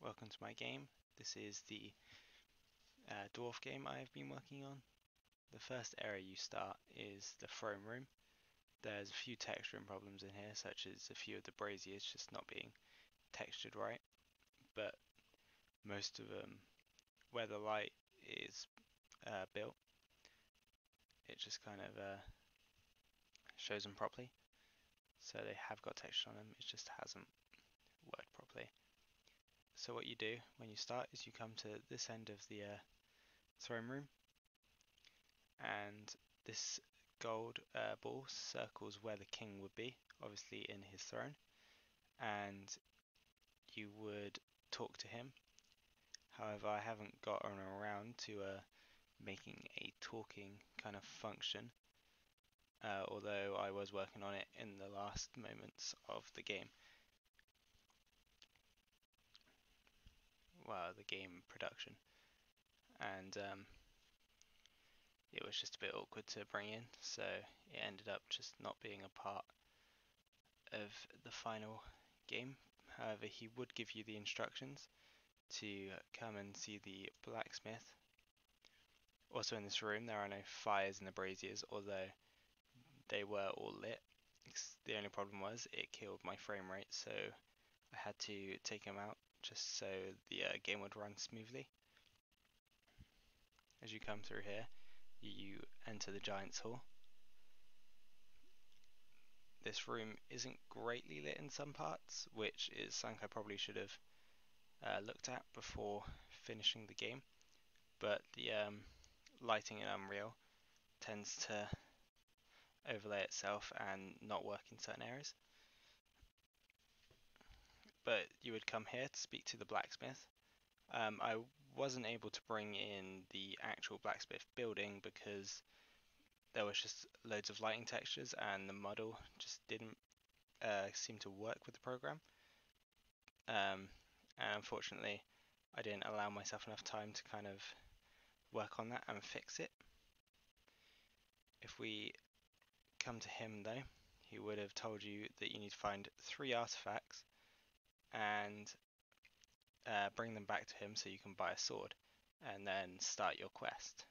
welcome to my game. This is the dwarf game I've been working on. The first area you start is the throne room. There's a few texturing problems in here, such as a few of the braziers just not being textured right, but most of them, where the light is built, it just kind of shows them properly. So they have got texture on them, it just hasn't worked properly. So what you do when you start is you come to this end of the throne room, and this gold ball circles where the king would be, obviously in his throne, and you would talk to him. However, I haven't gotten around to making a talking kind of function, although I was working on it in the last moments of the game. Well, the game production. And it was just a bit awkward to bring in, so it ended up just not being a part of the final game. However, he would give you the instructions to come and see the blacksmith. Also in this room there are no fires in the braziers, although they were all lit. The only problem was it killed my frame rate, so I had to take them out just so the game would run smoothly. As you come through here, you enter the Giant's Hall. This room isn't greatly lit in some parts, which is something I probably should have looked at before finishing the game, but the lighting in Unreal tends to overlay itself and not work in certain areas. But you would come here to speak to the blacksmith. I wasn't able to bring in the actual blacksmith building because there was just loads of lighting textures and the model just didn't seem to work with the program. And unfortunately I didn't allow myself enough time to kind of work on that and fix it. If we come to him though, he would have told you that you need to find 3 artifacts and bring them back to him so you can buy a sword and then start your quest.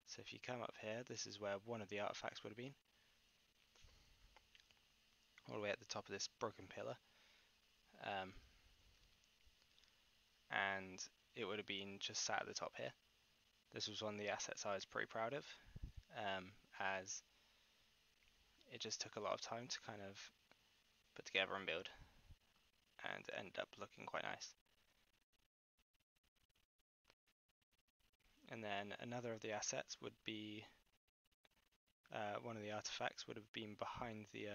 So if you come up here, this is where one of the artifacts would have been, all the way at the top of this broken pillar, and it would have been just sat at the top here. This was one of the assets I was pretty proud of, as it just took a lot of time to kind of put together and build, and ended up looking quite nice. And then another of the assets would be, one of the artifacts would have been behind the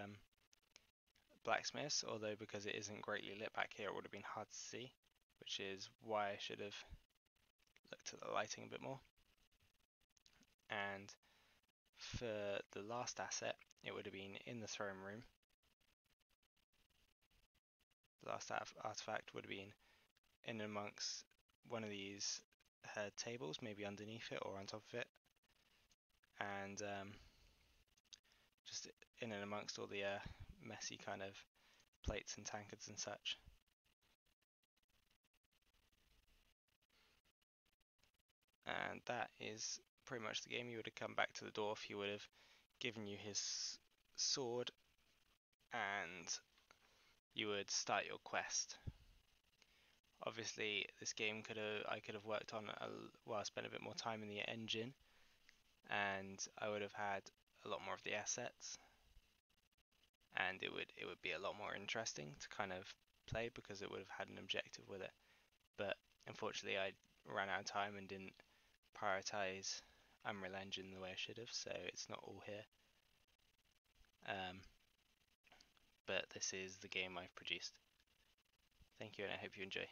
blacksmiths, although because it isn't greatly lit back here it would have been hard to see, which is why I should have looked at the lighting a bit more. And for the last asset, it would have been in the throne room. The last artifact would have been in amongst one of these tables, maybe underneath it or on top of it, and just in and amongst all the messy kind of plates and tankards and such. And that is pretty much the game. You would have come back to the dwarf, he would have given you his sword, and you would start your quest. Obviously this game I could have worked on spent a bit more time in the engine, and I would have had a lot more of the assets, and it would be a lot more interesting to kind of play because it would have had an objective with it. But unfortunately I ran out of time and didn't prioritize Unreal Engine the way I should have, so it's not all here. But this is the game I've produced. Thank you, and I hope you enjoy.